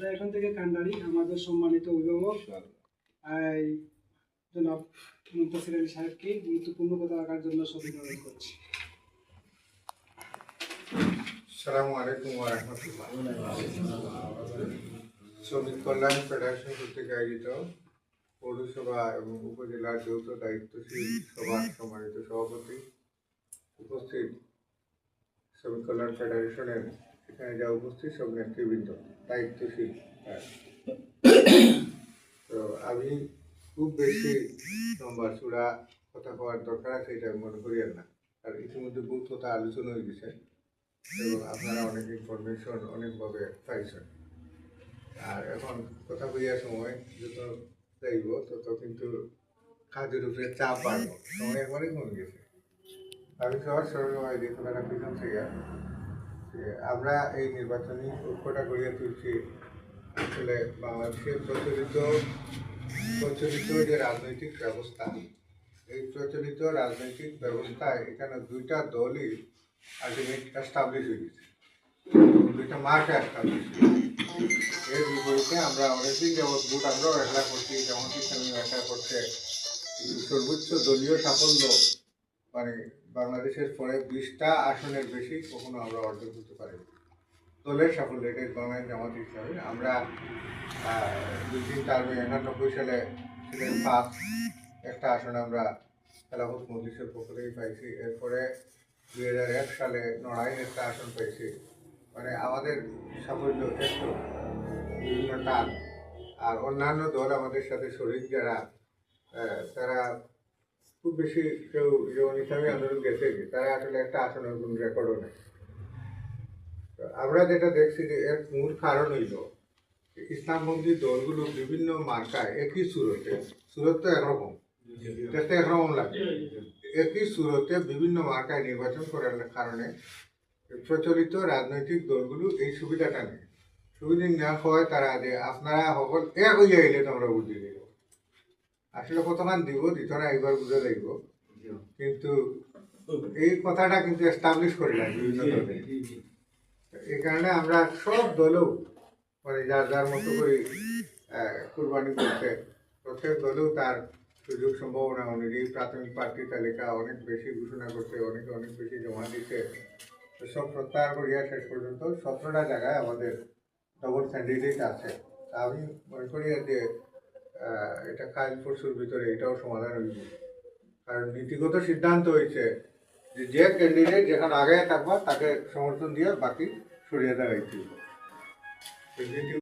আমরা এখন থেকে কান্ডারি আমাদের সম্মানিত অভিভাবক জনাব মুনতাসির আলী সাহেবকে গুরুত্বপূর্ণ কথা রাখার জন্য সবিনয় অনুরোধ করছি। আসসালামু আলাইকুম ওয়া রাহমাতুল্লাহ। শ্রমিক কল্যাণ ফেডারেশন কর্তৃক আয়োজিত পৌরসভা এবং উপজেলার যৌথ দায়িত্বশীল সভার সম্মানিত সভাপতি, উপস্থিত শ্রমিক কল্যাণ ফেডারেশনের এখানে যা উপস্থিত সব নেতৃবৃন্দ, দায়িত্বশীল, তো আমি খুব বেশি লম্বা চূড়া কথা কওয়ার দরকার আছে এটা মনে করি না, আর ইতিমধ্যে বহুত কথা আলোচনা হয়ে গেছে এবং আপনারা অনেক ইনফরমেশন অনেকভাবে পাইছেন। আর এখন কথা বইয়ার সময় যত যাইব তত কিন্তু কাজের উপরে চাপ বাড়বো, সময় একবারে কমে গেছে। আমি সবার সরলভাবে যে কথাটা পিছন থেকে যে আমরা এই নির্বাচনী ঐক্যটা গড়িয়ে তুলছি আসলে বাংলাদেশের প্রচলিত যে রাজনৈতিক ব্যবস্থা, এই প্রচলিত রাজনৈতিক ব্যবস্থায় এখানে দুইটা দলই আলটিমেট এস্টাবলিশ হয়ে গেছে, দুইটা মার্কা এস্টাবলিশ হয়ে গেছে। এর বিপরীতে আমরা অনেকদিন যাবৎ ভোট আমরাও একলা করছি, যেমন ইসলামী একটা করছে, সর্বোচ্চ দলীয় সাফল্য মানে বাংলাদেশের পরে 20টা আসনের বেশি কখনো আমরা অর্জন করতে পারি। দলের সাফল্য এটাই বাংলাদেশ জামাত ইসলামী। আমরা 2-3 টার্মে 91 সালে ছিলেন 5 একটা আসন আমরা খেলাফত মজলিসের পক্ষ থেকে পাইছি। এরপরে 2001 সালে নড়াইল একটা আসন পেয়েছি। মানে আমাদের সাফল্য একটু বিভিন্ন টান। আর অন্যান্য দল আমাদের সাথে শরীর যারা, তারা খুব বেশি কেউ যেমন ইসলামী আন্দোলন গেছে তারা আসলে একটা আসনের কোনো রেকর্ডও নেই। আমরা যেটা দেখছি যে এর মূল কারণ হইল ইসলামপন্থী দলগুলো বিভিন্ন মার্কায় একই সুরতে তো একরকম দেখতে একরকম লাগে, একই সুরতে বিভিন্ন মার্কায় নির্বাচন করার কারণে প্রচলিত রাজনৈতিক দলগুলো এই সুবিধাটা নেই। সুবিধা না হয় তারা যে আপনারা সকল এক হইয়া আইলে তোমরা বুঝি দিব, আসলে কতক্ষণ দিব দিত না, একবার বুঝে যাইব, কিন্তু এই কথাটা কিন্তু এস্টাবলিশ করে না বিভিন্ন দলে। এই কারণে আমরা সব দলেও মানে যার যার মতো করে কুরবানি করছে, প্রত্যেক দলেও তার সুযোগ সম্ভাবনা অনুযায়ী প্রাথমিক প্রার্থী তালিকা অনেক বেশি ঘোষণা করছে, অনেক বেশি জমা দিচ্ছে। সব প্রত্যাহার করিয়া শেষ পর্যন্ত 17টা জায়গায় আমাদের ডবল ক্যান্ডিডেট আছে। আমি মনে করি যে এটা কাল পরশুর ভিতরে এটাও সমাধান হইব, কারণ নীতিগত সিদ্ধান্ত হয়েছে যে ক্যান্ডিডেট যেখানে আগে থাকবা তাকে সমর্থন দিয়ে বাকি সরিয়ে দেওয়া হয়েছিল।